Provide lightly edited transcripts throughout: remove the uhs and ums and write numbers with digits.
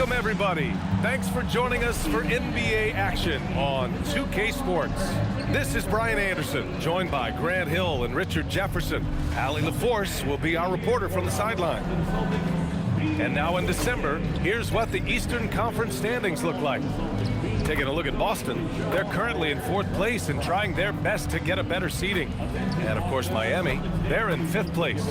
Welcome, everybody. Thanks for joining us for NBA action on 2K Sports. This is Brian Anderson, joined by Grant Hill and Richard Jefferson. Allie LaForce will be our reporter from the sideline. And now in December, here's what the Eastern Conference standings look like. Taking a look at Boston, they're currently in 4th place and trying their best to get a better seeding. And of course, Miami, they're in 5th place.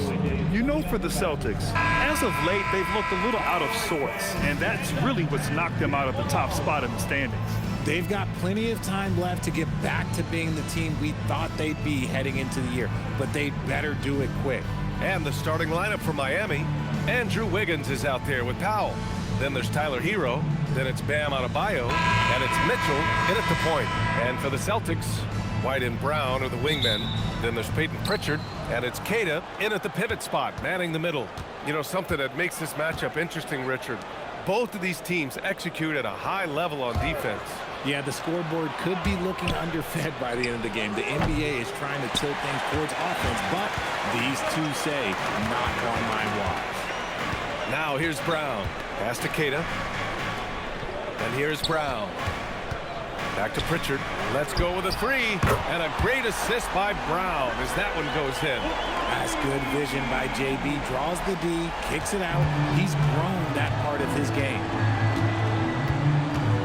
You know, for the Celtics, as of late, they've looked a little out of sorts, and that's really what's knocked them out of the top spot in the standings. They've got plenty of time left to get back to being the team we thought they'd be heading into the year, but they'd better do it quick. And the starting lineup for Miami, Andrew Wiggins is out there with Powell. Then there's Tyler Hero, then it's Bam Adebayo, and it's Mitchell in at the point. And for the Celtics, White and Brown are the wingmen. Then there's Peyton Pritchard, and it's Keita in at the pivot spot, manning the middle. You know, something that makes this matchup interesting, Richard. Both of these teams execute at a high level on defense. Yeah, the scoreboard could be looking underfed by the end of the game. The NBA is trying to tilt things towards offense, but these two say, not on my watch. Now here's Brown. Pass to Keita. And here's Brown. Back to Pritchard. Let's go with a three. And a great assist by Brown as that one goes in. That's good vision by JB. Draws the D, kicks it out. He's grown that part of his game.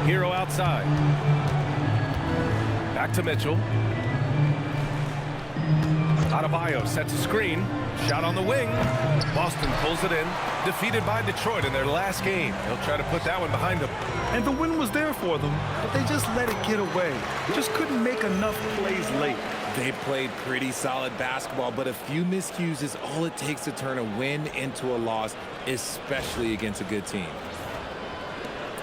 Hero outside. Back to Mitchell. Adebayo sets a screen. Shot on the wing. Boston pulls it in. Defeated by Detroit in their last game. He'll try to put that one behind them. And the win was there for them, but they just let it get away. Just couldn't make enough plays late. They played pretty solid basketball, but a few miscues is all it takes to turn a win into a loss, especially against a good team.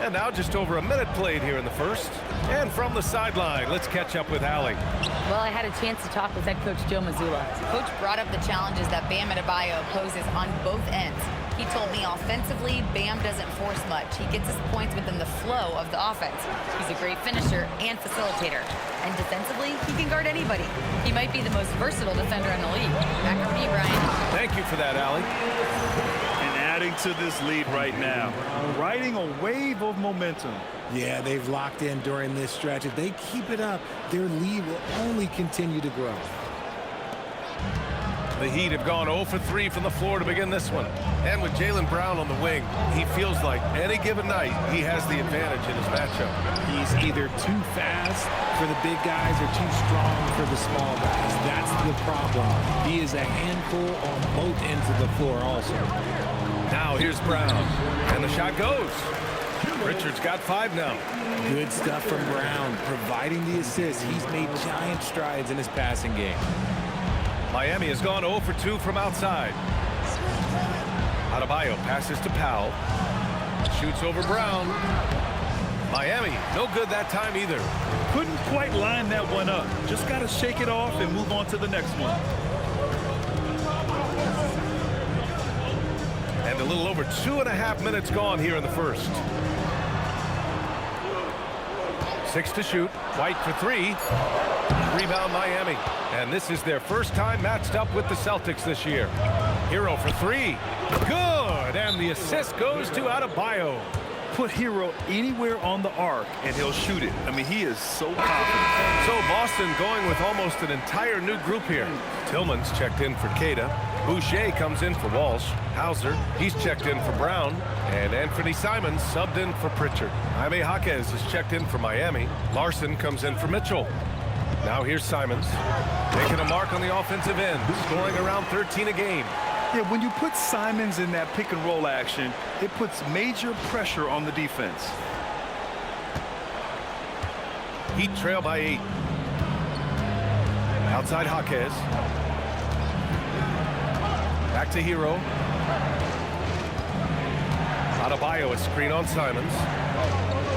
And now just over a minute played here in the first. And from the sideline, let's catch up with Allie. Well, I had a chance to talk with head coach Joe Mazzulla. Coach brought up the challenges that Bam Adebayo poses on both ends. He told me offensively, Bam doesn't force much. He gets his points within the flow of the offense. He's a great finisher and facilitator. And defensively, he can guard anybody. He might be the most versatile defender in the league. Back to you, Brian. Thank you for that, Allie. Adding to this lead right now, riding a wave of momentum. Yeah, they've locked in during this stretch. If they keep it up, their lead will only continue to grow. The Heat have gone 0 for 3 from the floor to begin this one. And with Jaylen Brown on the wing, he feels like any given night he has the advantage in his matchup. He's either too fast for the big guys or too strong for the small guys. That's the problem. He is a handful on both ends of the floor also. Now here's Brown, and the shot goes. Richard's got 5 now. Good stuff from Brown, providing the assist. He's made giant strides in his passing game. Miami has gone 0 for 2 from outside. Adebayo passes to Powell. Shoots over Brown. Miami, no good that time either. Couldn't quite line that one up. Just got to shake it off and move on to the next one. And a little over 2.5 minutes gone here in the first. 6 to shoot. White for 3. Rebound Miami. And this is their first time matched up with the Celtics this year. Hero for 3. Good. And the assist goes to Adebayo. Put Hero anywhere on the arc and he'll shoot it. I mean, he is so confident. So Boston going with almost an entire new group here. Tillman's checked in for Keita. Boucher comes in for Walsh. Hauser, he's checked in for Brown. And Anthony Simons subbed in for Pritchard. Jaime Jaquez is checked in for Miami. Larson comes in for Mitchell. Now here's Simons. Making a mark on the offensive end. Scoring around 13 a game. Yeah, when you put Simons in that pick and roll action, it puts major pressure on the defense. Heat trail by 8. Outside Jaquez. Back to Hero. Adebayo, a screen on Simons.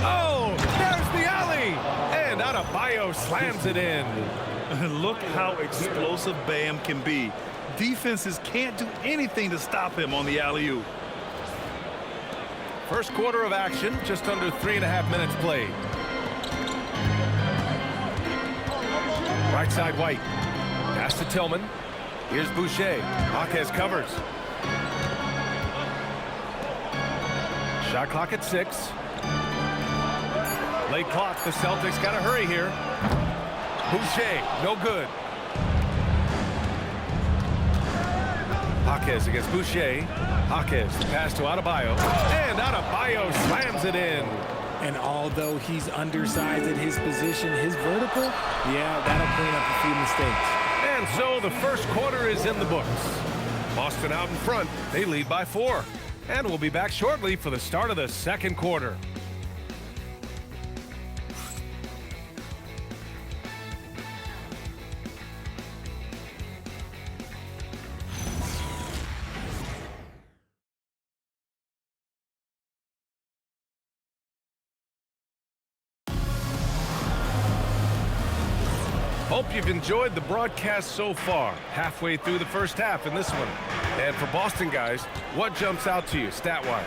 Oh, there's the alley! And Adebayo slams it in. Look how explosive Bam can be. Defenses can't do anything to stop him on the alley-oop. First quarter of action, just under 3.5 minutes played. Right side White. Pass to Tillman. Here's Boucher. Jaquez covers. Shot clock at 6. Late clock. The Celtics got to hurry here. Boucher, no good. Jaquez against Boucher. Jaquez, the pass to Adebayo. And Adebayo slams it in. And although he's undersized at his position, his vertical, yeah, that'll clean up a few mistakes. And so the first quarter is in the books. Boston out in front. They lead by 4. And we'll be back shortly for the start of the second quarter. Hope you've enjoyed the broadcast so far. Halfway through the first half in this one. And for Boston guys, what jumps out to you stat-wise?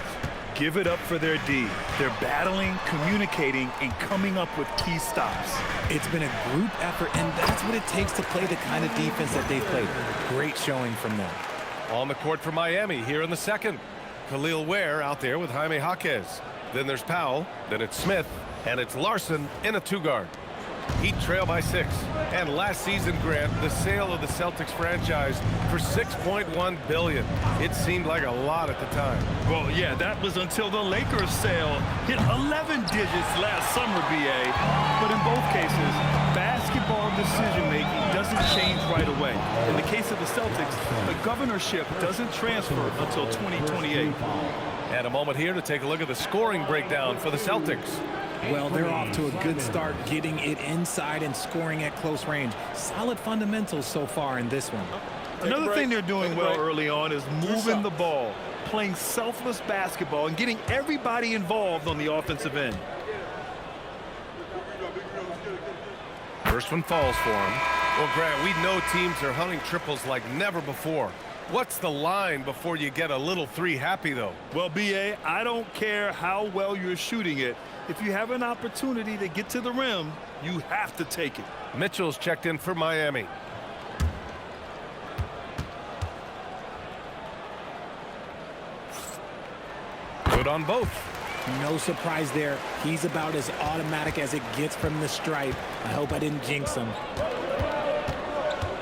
Give it up for their D. They're battling, communicating, and coming up with key stops. It's been a group effort, and that's what it takes to play the kind of defense that they've played. Great showing from them. On the court for Miami here in the second. Khalil Ware out there with Jaime Jaquez. Then there's Powell, then it's Smith, and it's Larson in a 2-guard. Heat trail by 6. And last season, Grant, the sale of the Celtics franchise for $6.1 billion. It seemed like a lot at the time. Well, yeah, that was until the Lakers sale hit 11 digits last summer, BA. But in both cases, basketball decision-making doesn't change right away. In the case of the Celtics, the governorship doesn't transfer until 2028. And a moment here to take a look at the scoring breakdown for the Celtics. Well, they're off to a good start getting it inside and scoring at close range. Solid fundamentals so far in this one. Another thing they're doing well early on is moving the ball, playing selfless basketball, and getting everybody involved on the offensive end. First one falls for him. Well, Grant, we know teams are hunting triples like never before. What's the line before you get a little 3 happy, though? Well, BA, I don't care how well you're shooting it. If you have an opportunity to get to the rim, you have to take it. Mitchell's checked in for Miami. Good on both. No surprise there. He's about as automatic as it gets from the stripe. I hope I didn't jinx him.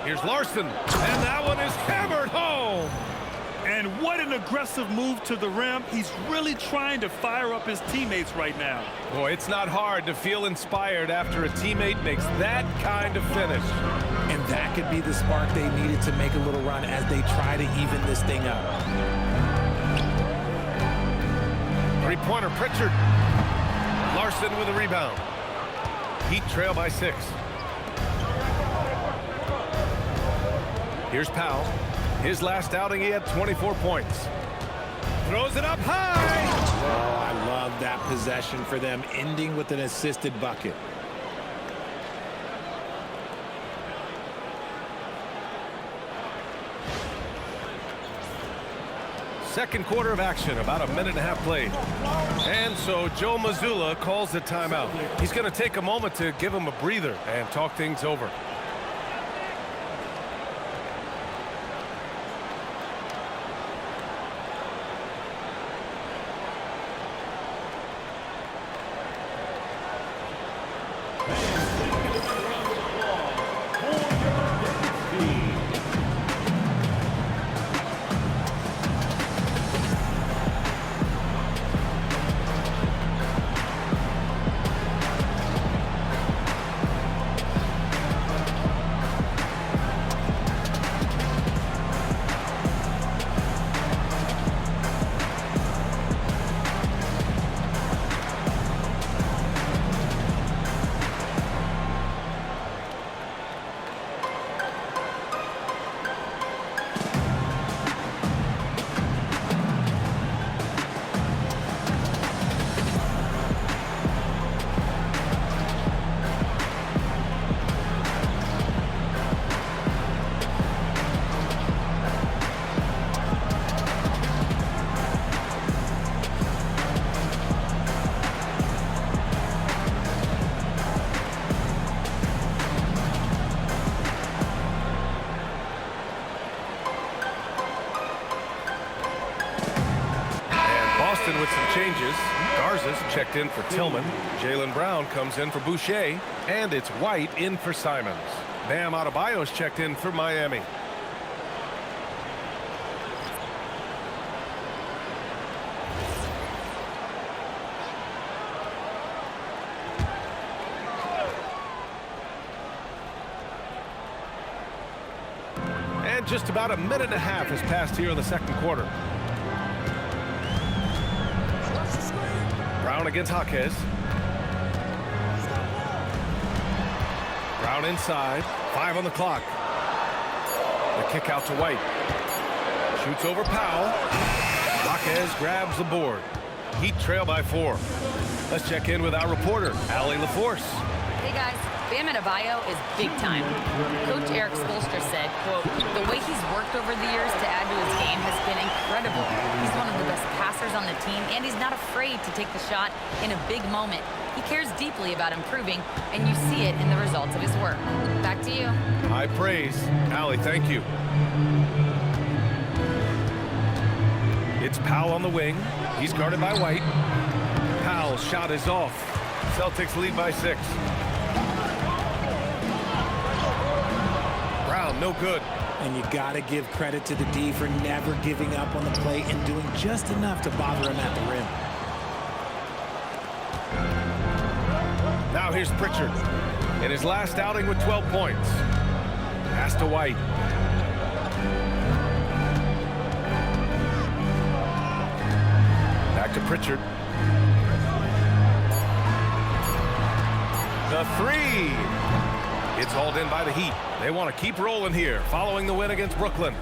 Here's Larson, and that one is hammered home. And what an aggressive move to the rim. He's really trying to fire up his teammates right now. Boy, it's not hard to feel inspired after a teammate makes that kind of finish. And that could be the spark they needed to make a little run as they try to even this thing up. Three-pointer, Pritchard. Larson with a rebound. Heat trail by 6. Here's Powell. His last outing, he had 24 points. Throws it up high. Oh, I love that possession for them, ending with an assisted bucket. Second quarter of action, about a minute and a half played. And so Joe Mazzulla calls the timeout. He's going to take a moment to give him a breather and talk things over. checked in for Tillman. Jaylen Brown comes in for Boucher. And it's White in for Simons. Bam Adebayo's checked in for Miami. And just about a minute and a half has passed here in the second quarter. Brown against Jaquez. Brown inside. 5 on the clock. The kick out to White. Shoots over Powell. Jaquez grabs the board. Heat trail by 4. Let's check in with our reporter, Allie LaForce. Hey guys, Bam Adebayo is big time. Coach Eric Spoelstra said, quote, the way he's worked over the years to add to his game has been incredible. He's one of the best passers on the team, and he's not afraid to take the shot in a big moment. He cares deeply about improving, and you see it in the results of his work. Back to you. High praise. Allie, thank you. It's Powell on the wing. He's guarded by White. Powell's shot is off. Celtics lead by 6. Brown, no good. And you got to give credit to the D for never giving up on the play and doing just enough to bother him at the rim. Now here's Pritchard in his last outing with 12 points. Pass to White. Back to Pritchard. The 3. It's hauled in by the Heat. They want to keep rolling here following the win against Brooklyn.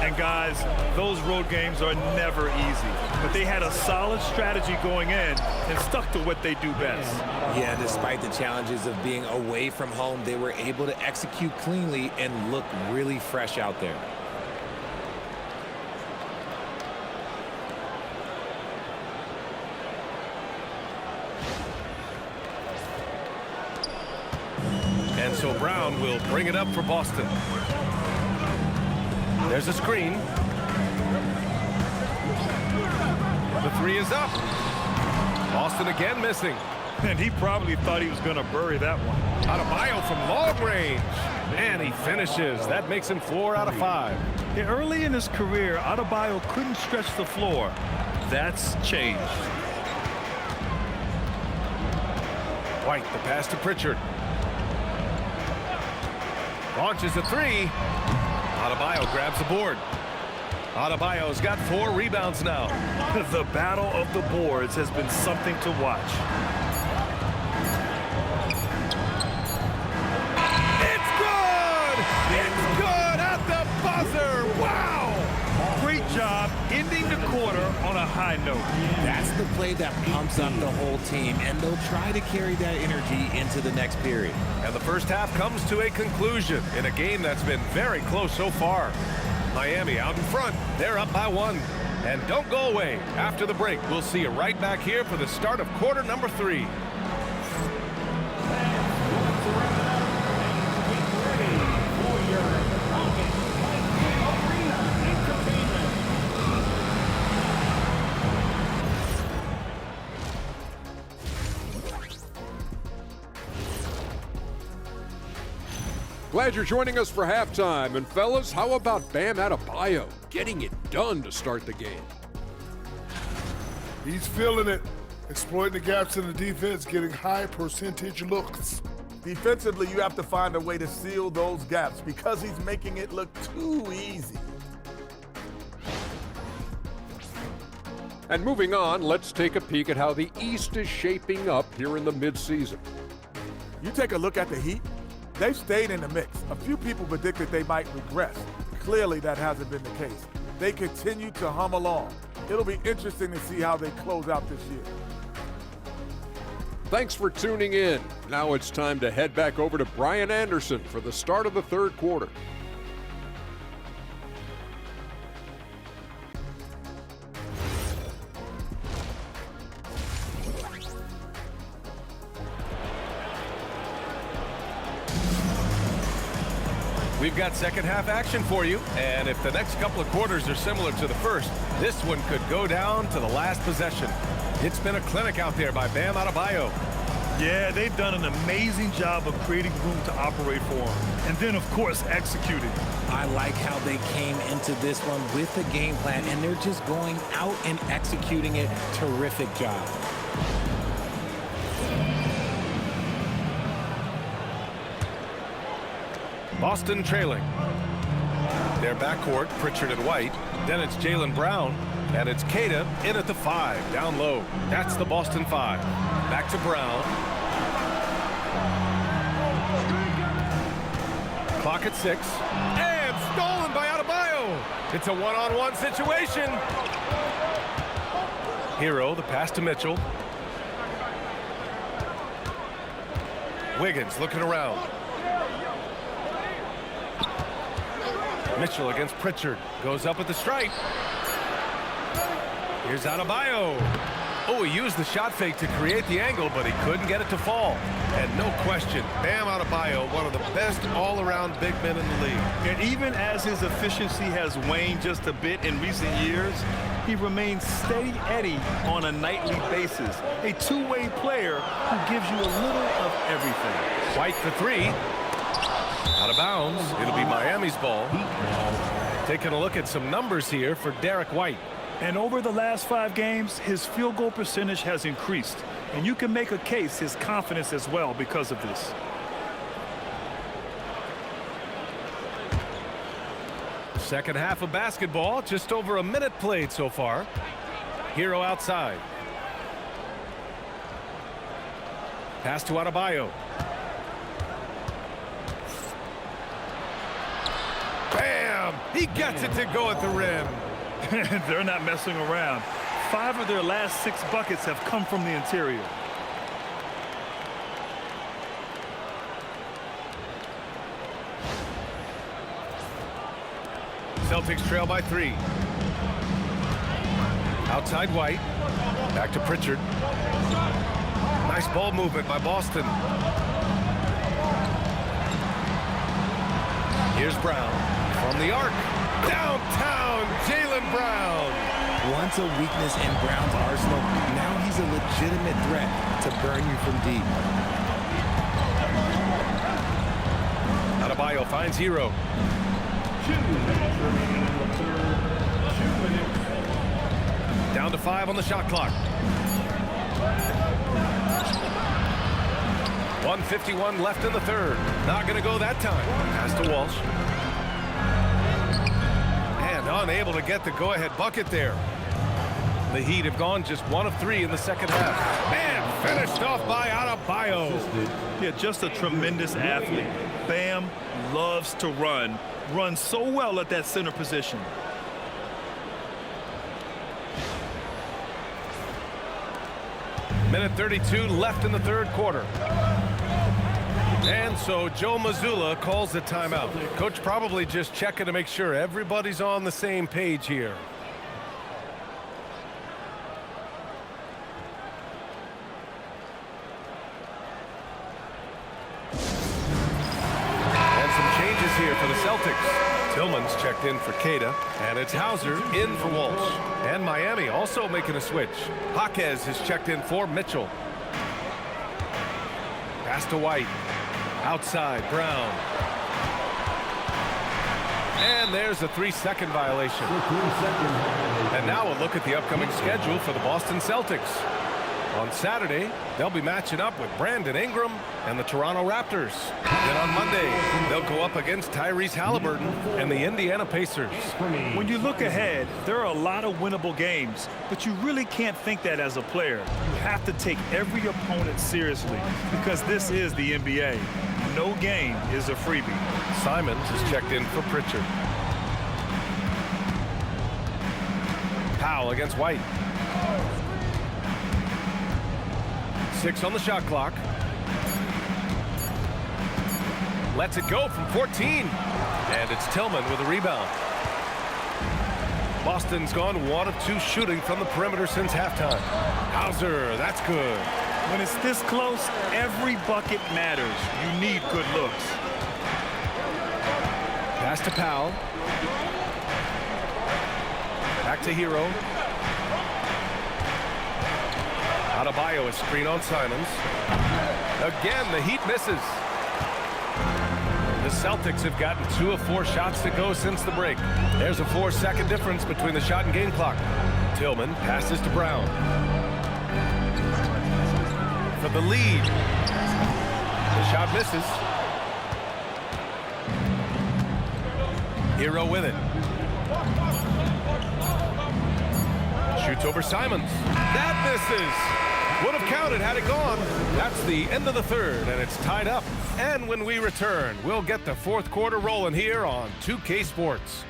And guys, those road games are never easy, but they had a solid strategy going in and stuck to what they do best. Yeah, despite the challenges of being away from home, they were able to execute cleanly and look really fresh out there. And so Brown will bring it up for Boston. There's a screen. The 3 is up. Boston again missing. And he probably thought he was going to bury that one. Adebayo from long range. And he finishes. That makes him 4 out of 5. Yeah, early in his career, Adebayo couldn't stretch the floor. That's changed. White, the pass to Pritchard. Launches a 3. Adebayo grabs the board. Adebayo's got 4 rebounds now. The battle of the boards has been something to watch. It's good! It's good at the buzzer! Wow! Great job ending the quarter on a high note. That's the play that pumps up the whole team, and they'll try to carry that energy into the next period. And the first half comes to a conclusion in a game that's been very close so far. Miami out in front. They're up by 1. And don't go away. After the break, we'll see you right back here for the start of quarter number 3. Glad you're joining us for halftime. And fellas, how about Bam Adebayo getting it done to start the game? He's feeling it, exploiting the gaps in the defense, getting high percentage looks. Defensively, you have to find a way to seal those gaps because he's making it look too easy. And moving on, let's take a peek at how the East is shaping up here in the midseason. You take a look at the Heat, they've stayed in the mix. A few people predicted they might regress. Clearly, that hasn't been the case. They continue to hum along. It'll be interesting to see how they close out this year. Thanks for tuning in. Now it's time to head back over to Brian Anderson for the start of the third quarter. We've got second half action for you, and if the next couple of quarters are similar to the first, this one could go down to the last possession. It's been a clinic out there by Bam Adebayo. Yeah, they've done an amazing job of creating room to operate for him, and then, of course, executing. I like how they came into this one with a game plan, and they're just going out and executing it. Terrific job. Boston trailing. Their backcourt, Pritchard and White. Then it's Jaylen Brown, and it's Queta in at the 5, down low. That's the Boston 5. Back to Brown. Clock at 6. And stolen by Adebayo. It's a one-on-one situation. Hero, the pass to Mitchell. Wiggins looking around. Mitchell against Pritchard. Goes up with the strike. Here's Adebayo. Oh, he used the shot fake to create the angle, but he couldn't get it to fall. And no question, Bam Adebayo, one of the best all-around big men in the league. And even as his efficiency has waned just a bit in recent years, he remains steady Eddie on a nightly basis. A two-way player who gives you a little of everything. White for 3. Out of bounds. It'll be Miami's ball. Taking a look at some numbers here for Derek White. And over the last 5 games, his field goal percentage has increased. And you can make a case his confidence as well because of this. Second half of basketball, just over a minute played so far. Hero outside. Pass to Adebayo. Bam! He gets it to go at the rim. They're not messing around. 5 of their last 6 buckets have come from the interior. Celtics trail by 3. Outside White. Back to Pritchard. Nice ball movement by Boston. Here's Brown from the arc. Downtown, Jaylen Brown. Once a weakness in Brown's arsenal, now he's a legitimate threat to burn you from deep. Adebayo finds Hero. Down to 5 on the shot clock. 1:51 left in the third. Not going to go that time. Pass to Walsh. And unable to get the go-ahead bucket there. The Heat have gone just 1 of 3 in the second half. And finished off by Adebayo. Yeah, just a tremendous athlete. Bam loves to run. Runs so well at that center position. Minute 32 left in the third quarter. And so Joe Mazzulla calls the timeout. Coach probably just checking to make sure everybody's on the same page here. And some changes here for the Celtics. Tillman's checked in for Queta, and it's Hauser in for Walsh. And Miami also making a switch. Jaquez has checked in for Mitchell. Pass to White. Outside, Brown. And there's a 3-second violation. And now a look at the upcoming schedule for the Boston Celtics. On Saturday, they'll be matching up with Brandon Ingram and the Toronto Raptors. Then on Monday, they'll go up against Tyrese Halliburton and the Indiana Pacers. When you look ahead, there are a lot of winnable games, but you really can't think that as a player. You have to take every opponent seriously because this is the NBA. No game is a freebie. Simons is checked in for Pritchard. Powell against White. 6 on the shot clock. Lets it go from 14. And it's Tillman with a rebound. Boston's gone 1 of 2 shooting from the perimeter since halftime. Hauser, that's good. When it's this close, every bucket matters. You need good looks. Pass to Powell. Back to Hero. Adebayo, a screen on Simons. Again, the Heat misses. The Celtics have gotten 2 of 4 shots to go since the break. There's a 4-second difference between the shot and game clock. Tillman passes to Brown. For the lead. The shot misses. Hero with it. Shoots over Simons. That misses. Would have counted had it gone. That's the end of the third, and it's tied up. And when we return, we'll get the fourth quarter rolling here on 2K Sports.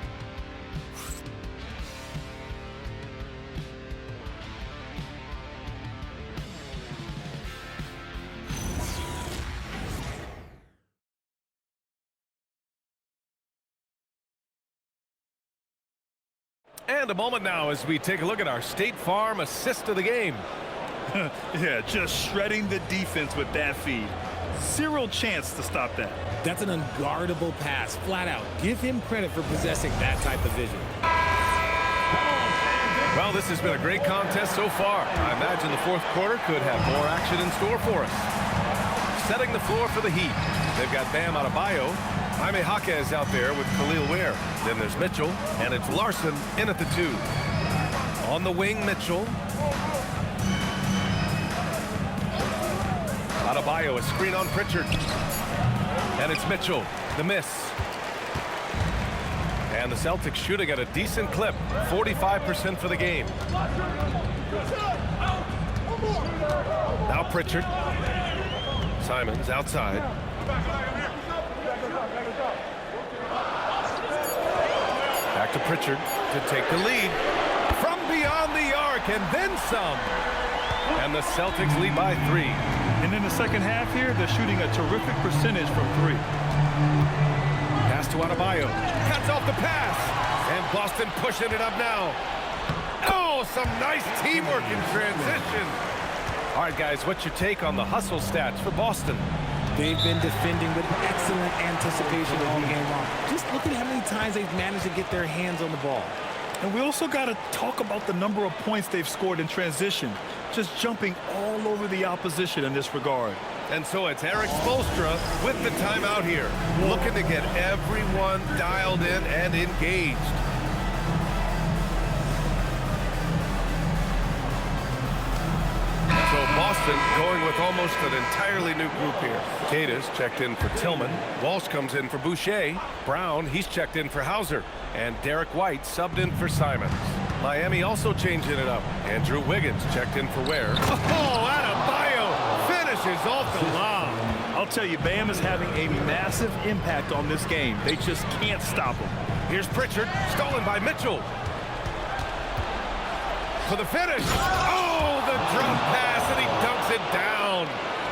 And a moment now as we take a look at our State Farm assist of the game. Yeah, just shredding the defense with that feed. Zero chance to stop that. That's an unguardable pass, flat out. Give him credit for possessing that type of vision. Well, this has been a great contest so far. I imagine the fourth quarter could have more action in store for us. Setting the floor for the Heat. They've got Bam Adebayo. Jaime Jaquez out there with Khalil Ware. Then there's Mitchell, and it's Larson in at the 2. On the wing, Mitchell. Adebayo, a screen on Pritchard. And it's Mitchell, the miss. And the Celtics shooting at a decent clip, 45% for the game. Now Pritchard. Simons outside. Back to Pritchard to take the lead. From beyond the arc and then some. And the Celtics lead by 3. And in the second half here, they're shooting a terrific percentage from 3. Pass to Adebayo. Cuts off the pass. And Boston pushing it up now. Oh, some nice teamwork in transition. All right, guys, what's your take on the hustle stats for Boston? They've been defending with excellent anticipation all game long. Just look at how many times they've managed to get their hands on the ball. And we also got to talk about the number of points they've scored in transition. Just jumping all over the opposition in this regard. And so it's Eric Spoelstra with the timeout here, looking to get everyone dialed in and engaged. So Boston going with almost an entirely new group here. Cadiz checked in for Tillman. Walsh comes in for Boucher. Brown, he's checked in for Hauser. And Derek White subbed in for Simons. Miami also changing it up. Andrew Wiggins checked in for Ware. Oh, Adebayo finishes off the lob. I'll tell you, Bam is having a massive impact on this game. They just can't stop him. Here's Pritchard, stolen by Mitchell. For the finish. Oh, the drop pass, and he dunks it down.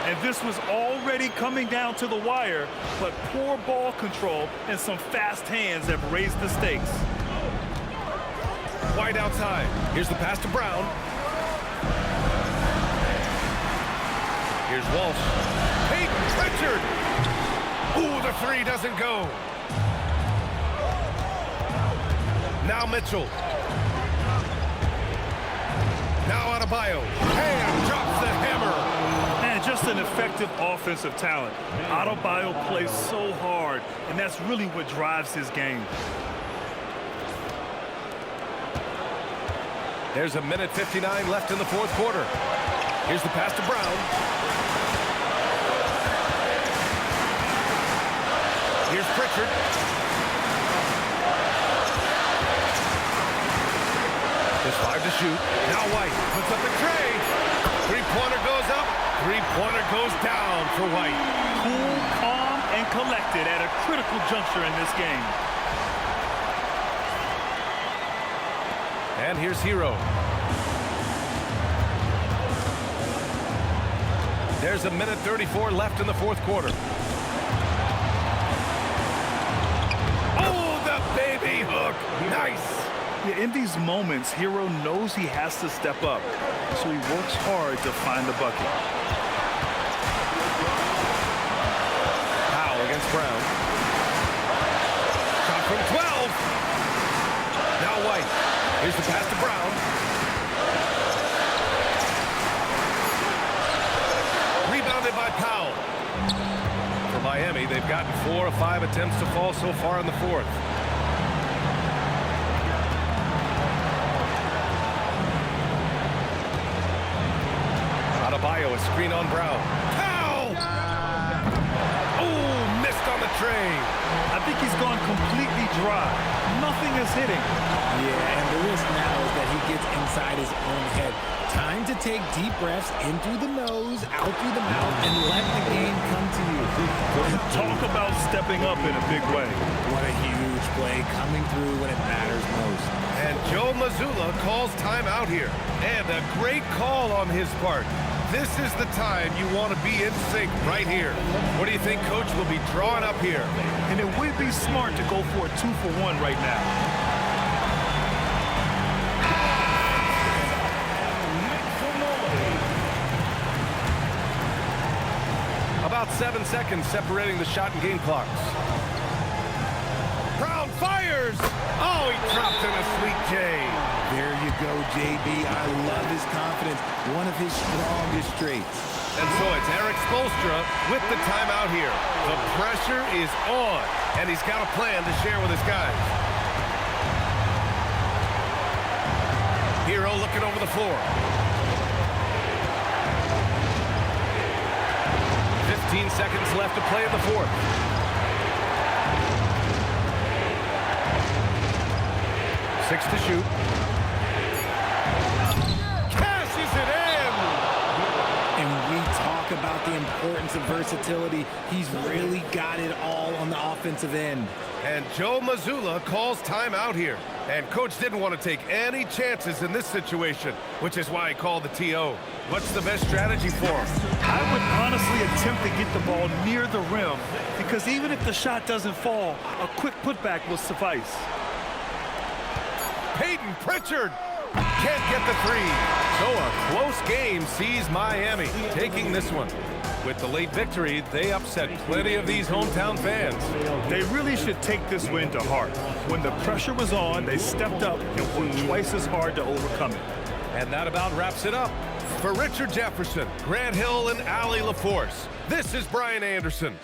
And this was already coming down to the wire, but poor ball control and some fast hands have raised the stakes. White outside. Here's the pass to Brown. Here's Walsh. Peyton Pritchard. Ooh, the 3 doesn't go. Now Mitchell. Now Adebayo. And drops the hammer. Just an effective offensive talent. Adebayo plays so hard, and that's really what drives his game. There's a minute 59 left in the fourth quarter. Here's the pass to Brown. Here's Pritchard. There's 5 to shoot. Now White puts up the tray. Three-pointer goes up. Three-pointer goes down for White. Cool, calm, and collected at a critical juncture in this game. And here's Hero. There's a minute 34 left in the fourth quarter. Oh, the baby hook. Nice. Yeah, in these moments, Hero knows he has to step up, so he works hard to find the bucket. Against Brown. Shot from 12. Now White. Here's the pass to Brown. Rebounded by Powell. For Miami, they've gotten 4 of 5 attempts to fall so far in the fourth. Adebayo, a screen on Brown. Powell! Oh, missed on the train. I think he's gone completely dry. Nothing is hitting. Yeah, and the risk now is that he gets inside his own head. Time to take deep breaths in through the nose, out through the mouth, and let the game come to you. Talk about stepping up in a big way. What a huge play coming through when it matters most. And Joe Mazzulla calls timeout here. And a great call on his part. This is the time you want to be in sync right here. What do you think Coach will be drawing up here? And it would be smart to go for a 2-for-1 right now. About 7 seconds separating the shot and game clocks. Brown fires! Oh, he dropped in a sweet J. There you go, JB. I love his confidence. One of his strongest traits. And so it's Eric Spoelstra with the timeout here. The pressure is on, and he's got a plan to share with his guys. Hero looking over the floor. 15 seconds left to play in the fourth. Six to shoot. Cashes it in! And we talk about the importance of versatility. He's really got it all on the offensive end. And Joe Mazzulla calls timeout here. And Coach didn't want to take any chances in this situation, which is why he called the TO. What's the best strategy for him? I would honestly attempt to get the ball near the rim, because even if the shot doesn't fall, a quick putback will suffice. Peyton Pritchard can't get the three. So a close game sees Miami taking this one. With the late victory, they upset plenty of these hometown fans. They really should take this win to heart. When the pressure was on, they stepped up and worked twice as hard to overcome it. And that about wraps it up. For Richard Jefferson, Grant Hill, and Allie LaForce, this is Brian Anderson.